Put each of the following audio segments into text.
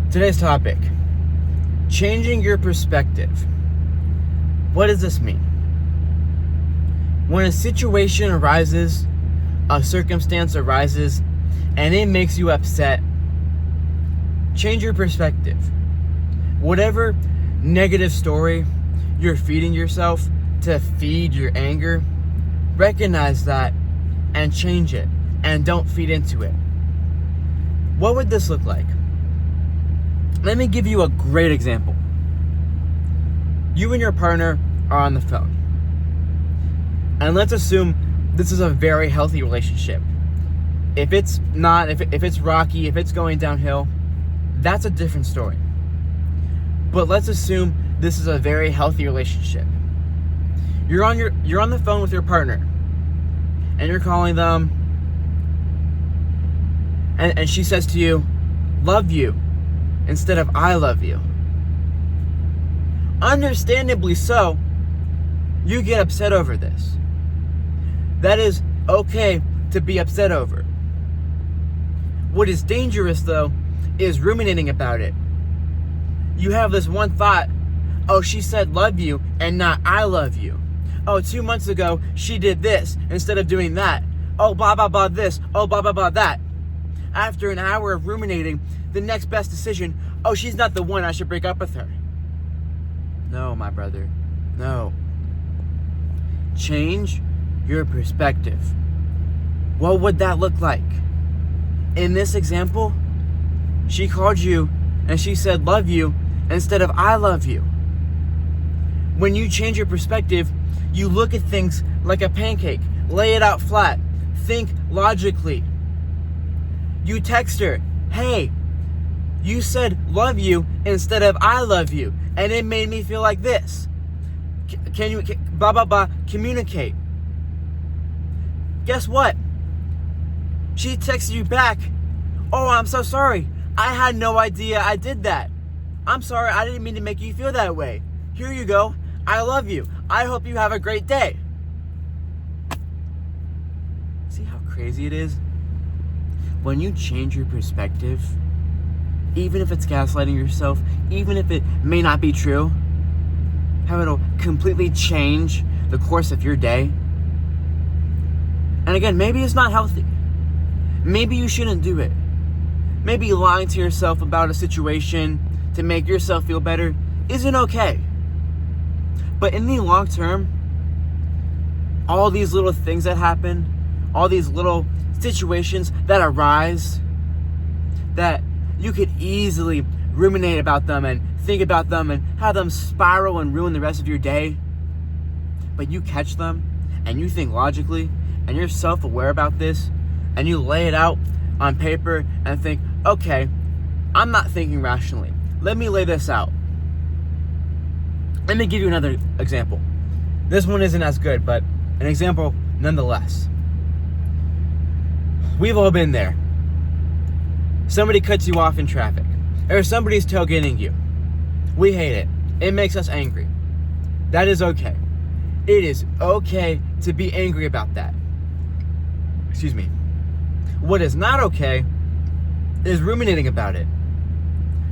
Today's topic, changing your perspective. What does this mean? When a situation arises, a circumstance arises, and it makes you upset, change your perspective. Whatever negative story you're feeding yourself to feed your anger, recognize that and change it, and don't feed into it. What would this look like? Let me give you a great example. You and your partner are on the phone. And let's assume this is a very healthy relationship. If it's not, if it's rocky, if it's going downhill, that's a different story. But let's assume this is a very healthy relationship. You're on the phone with your partner, and you're calling them, and she says to you, "Love you," instead of "I love you." Understandably so, you get upset over this. That is okay to be upset over. What is dangerous, though, is ruminating about it. You have this one thought, oh, she said "love you" and not "I love you." Oh, 2 months ago, she did this instead of doing that. Oh, blah, blah, blah this. Oh, blah, blah, blah that. After an hour of ruminating, the next best decision, oh, she's not the one, I should break up with her. No, my brother, no. Change your perspective. What would that look like? In this example, she called you and she said "love you" instead of "I love you." When you change your perspective, you look at things like a pancake, lay it out flat, think logically. You text her, "Hey, you said "love you" instead of "I love you," and it made me feel like this. Can you, blah, blah, blah, communicate. Guess what? She texted you back, "Oh, I'm so sorry. I had no idea I did that. I'm sorry, I didn't mean to make you feel that way. Here you go. I love you. I hope you have a great day." See how crazy it is? When you change your perspective, even if it's gaslighting yourself, even if it may not be true, how it'll completely change the course of your day. And again, maybe it's not healthy. Maybe you shouldn't do it. Maybe lying to yourself about a situation to make yourself feel better isn't okay. But in the long term, all these little things that happen, all these little situations that arise, that you could easily ruminate about them and think about them and have them spiral and ruin the rest of your day. But you catch them and you think logically and you're self-aware about this and you lay it out on paper and think, okay, I'm not thinking rationally. Let me lay this out. Let me give you another example. This one isn't as good, but an example nonetheless. We've all been there. Somebody cuts you off in traffic, or somebody's tailgating you. We hate it. It makes us angry. That is okay. It is okay to be angry about that. Excuse me. What is not okay is ruminating about it.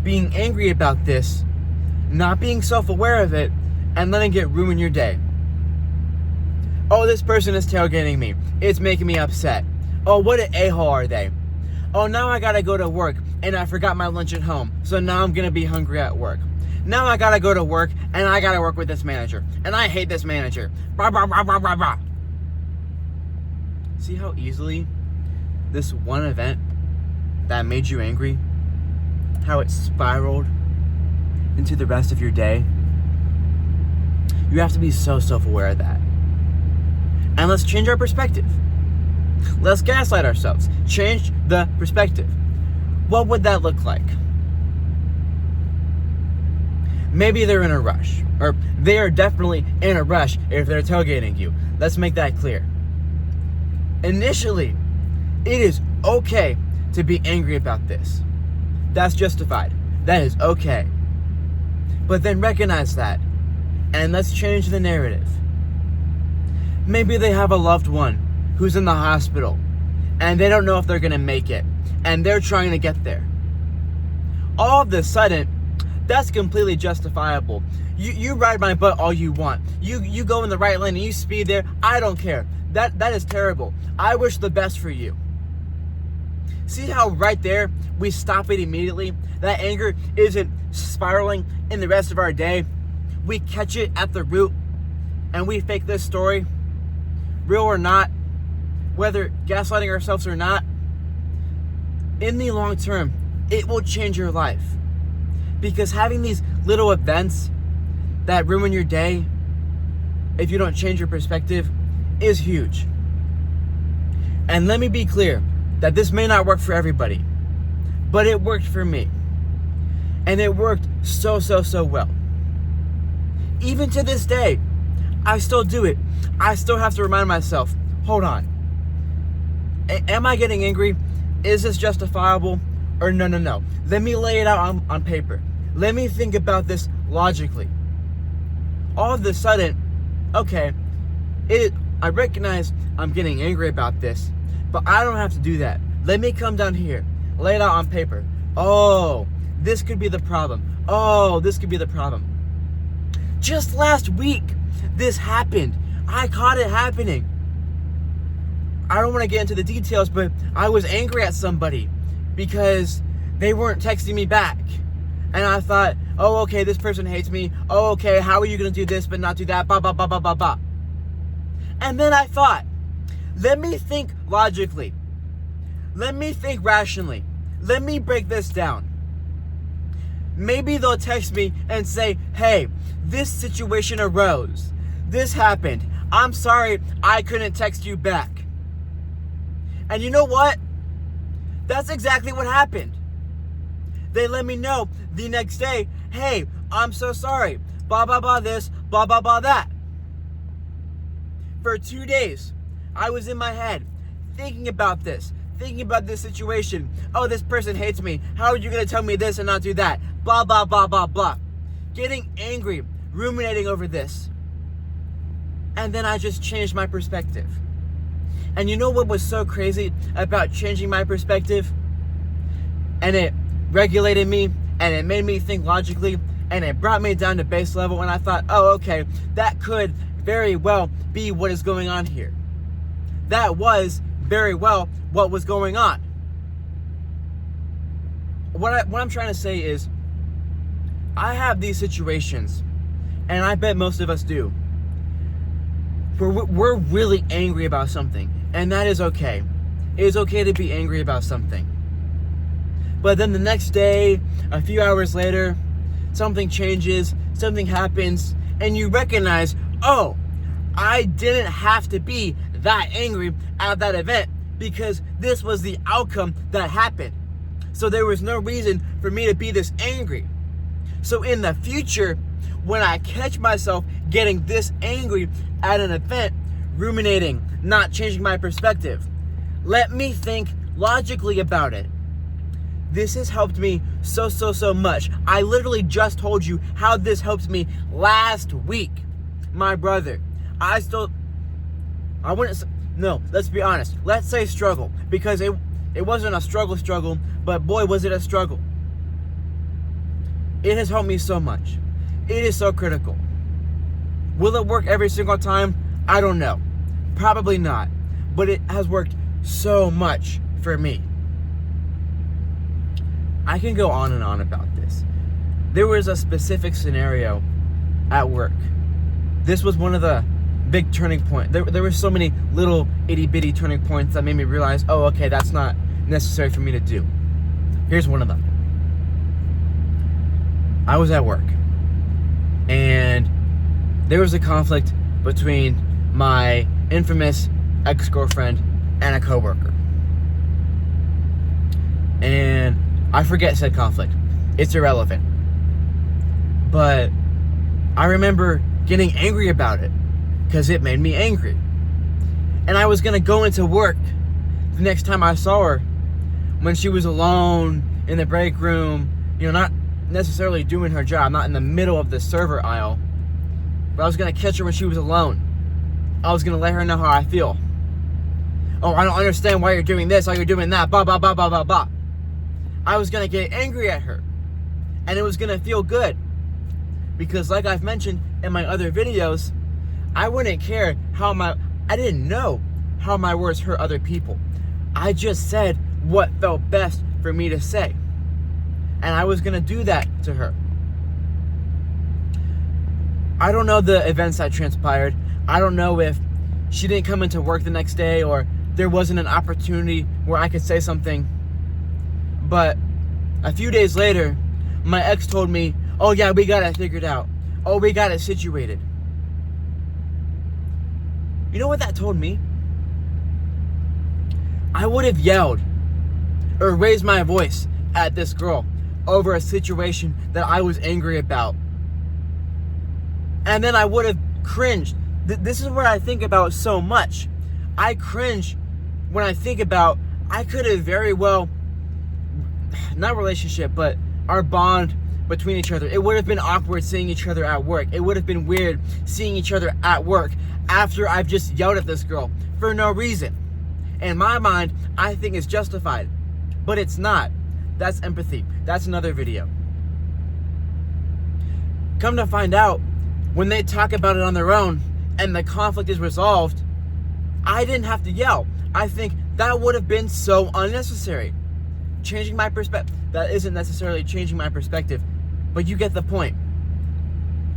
Being angry about this, not being self-aware of it, and letting it ruin your day. Oh, this person is tailgating me. It's making me upset. Oh, what an a-hole are they? Oh, now I gotta go to work, and I forgot my lunch at home, so now I'm gonna be hungry at work. Now I gotta go to work, and I gotta work with this manager, and I hate this manager. Blah, blah, blah, blah, blah, blah. See how easily this one event that made you angry, how it spiraled into the rest of your day? You have to be so self-aware of that. And let's change our perspective. Let's gaslight ourselves. Change the perspective. What would that look like? Maybe they're in a rush, or they are definitely in a rush if they're tailgating you. Let's make that clear. Initially, it is okay to be angry about this. That's justified. That is okay. But then recognize that, and let's change the narrative. Maybe they have a loved one who's in the hospital, and they don't know if they're gonna make it, and they're trying to get there. all of a sudden, that's completely justifiable. You ride my butt all you want. You go in the right lane and you speed there. I don't care. That is terrible. I wish the best for you. See how right there we stop it immediately? That anger isn't spiraling in the rest of our day. We catch it at the root and we fake this story, real or not, whether gaslighting ourselves or not. In the long term, it will change your life. Because having these little events that ruin your day, if you don't change your perspective, is huge. And let me be clear that this may not work for everybody, but it worked for me. And it worked so well. Even to this day, I still do it. I still have to remind myself, hold on. Am I getting angry? Is this justifiable? Or no. Let me lay it out on paper. Let me think about this logically. All of a sudden, okay, I recognize I'm getting angry about this, but I don't have to do that. Let me come down here, lay it out on paper. Oh, this could be the problem. Oh, this could be the problem. Just last week, this happened. I caught it happening. I don't want to get into the details, but I was angry at somebody because they weren't texting me back. And I thought, oh, okay, this person hates me. Oh, okay, how are you going to do this but not do that? Blah, blah, blah, blah, blah, blah. And then I thought, let me think logically. Let me think rationally. Let me break this down. Maybe they'll text me and say, hey, this situation arose. This happened. I'm sorry I couldn't text you back. And you know what? That's exactly what happened. They let me know the next day, hey, I'm so sorry. Blah, blah, blah this, blah, blah, blah that. For 2 days, I was in my head thinking about this situation. Oh, this person hates me. How are you going to tell me this and not do that? Blah, blah, blah, blah, blah. Getting angry, ruminating over this. And then I just changed my perspective. And you know what was so crazy about changing my perspective? And it regulated me, and it made me think logically, and it brought me down to base level, and I thought, oh, okay, that could very well be what is going on here. That was very well what was going on. What I'm trying to say is, I have these situations, and I bet most of us do, where we're really angry about something, and that is okay. It is okay to be angry about something. But then the next day, a few hours later, something changes, something happens, and you recognize, oh, I didn't have to be that angry at that event because this was the outcome that happened. So there was no reason for me to be this angry. So in the future, when I catch myself getting this angry at an event, ruminating, not changing my perspective, let me think logically about it. This has helped me so much. I literally just told you how this helped me last week. My brother, let's be honest. Let's say struggle, because it wasn't a struggle, but boy, was it a struggle. It has helped me so much. It is so critical. Will it work every single time? I don't know. Probably not. But it has worked so much for me. I can go on and on about this. There was a specific scenario at work. This was one of the big turning points. There were so many little itty bitty turning points that made me realize, oh, okay, that's not necessary for me to do. Here's one of them. I was at work, and there was a conflict between my infamous ex-girlfriend and a coworker. And I forget said conflict. It's irrelevant. But I remember getting angry about it because it made me angry. And I was going to go into work the next time I saw her when she was alone in the break room, not necessarily doing her job, not in the middle of the server aisle, but I was going to catch her when she was alone. I was going to let her know how I feel. Oh, I don't understand why you're doing this, why you're doing that, blah, blah, blah, blah, blah, blah. I was going to get angry at her And it was gonna feel good. Because like I've mentioned in my other videos, I wouldn't care I didn't know how my words hurt other people. I just said what felt best for me to say. And I was gonna do that to her. I don't know the events that transpired. I don't know if she didn't come into work the next day or there wasn't an opportunity where I could say something. But a few days later, my ex told me, oh yeah, we got it figured out. Oh, we got it situated. You know what that told me? I would have yelled or raised my voice at this girl over a situation that I was angry about. And then I would have cringed. This is what I think about so much. I cringe when I think about I could have very well, not relationship, but our bond between each other. It would have been awkward seeing each other at work. It would have been weird seeing each other at work after I've just yelled at this girl for no reason. In my mind, I think it's justified, but it's not. That's empathy. That's another video. Come to find out, when they talk about it on their own and the conflict is resolved, I didn't have to yell. I think that would have been so unnecessary. Changing my perspective. That isn't necessarily changing my perspective, but you get the point.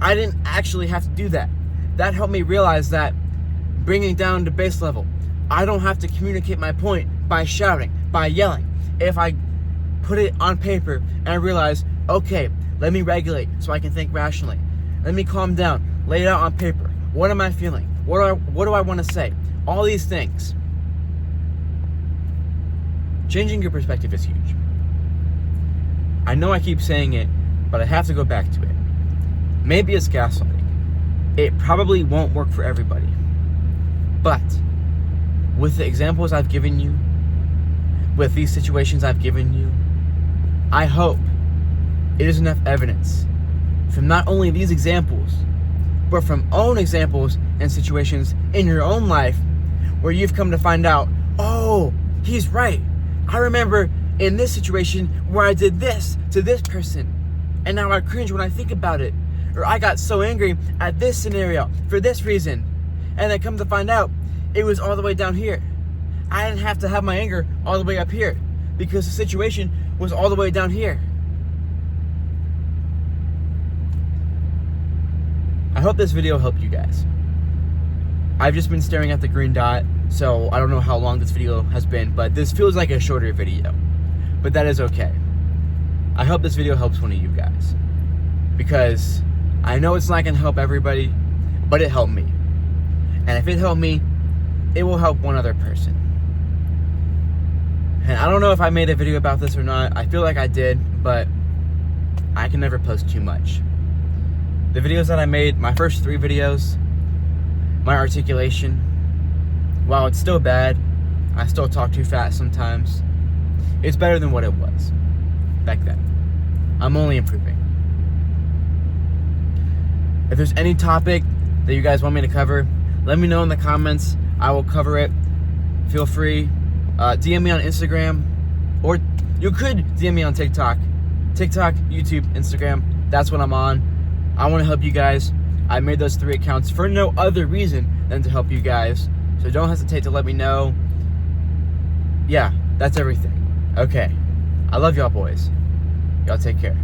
I didn't actually have to do that. That helped me realize that bringing down to base level, I don't have to communicate my point by shouting, by yelling. If I put it on paper and I realize, okay, let me regulate so I can think rationally. Let me calm down, lay it out on paper. What am I feeling? What do I want to say? All these things. Changing your perspective is huge. I know I keep saying it, but I have to go back to it. Maybe it's gaslighting. It probably won't work for everybody. But with the examples I've given you, with these situations I've given you, I hope it is enough evidence from not only these examples, but from own examples and situations in your own life where you've come to find out, oh, he's right. I remember in this situation where I did this to this person, and now I cringe when I think about it. Or I got so angry at this scenario for this reason, and I come to find out it was all the way down here. I didn't have to have my anger all the way up here because the situation was all the way down here. I hope this video helped you guys. I've just been staring at the green dot, so I don't know how long this video has been, but this feels like a shorter video. But that is okay. I hope this video helps one of you guys, because I know it's not going to help everybody, but it helped me. And if it helped me, it will help one other person. And I don't know if I made a video about this or not. I feel like I did, but I can never post too much. The videos that I made, my first 3 videos, my articulation, while it's still bad, I still talk too fast sometimes. It's better than what it was back then. I'm only improving. If there's any topic that you guys want me to cover, let me know in the comments. I will cover it. Feel free. DM me on Instagram, or you could DM me on TikTok. TikTok, YouTube, Instagram. That's what I'm on. I want to help you guys. I made those 3 accounts for no other reason than to help you guys. So don't hesitate to let me know. Yeah, that's everything. Okay. I love y'all boys. Y'all take care.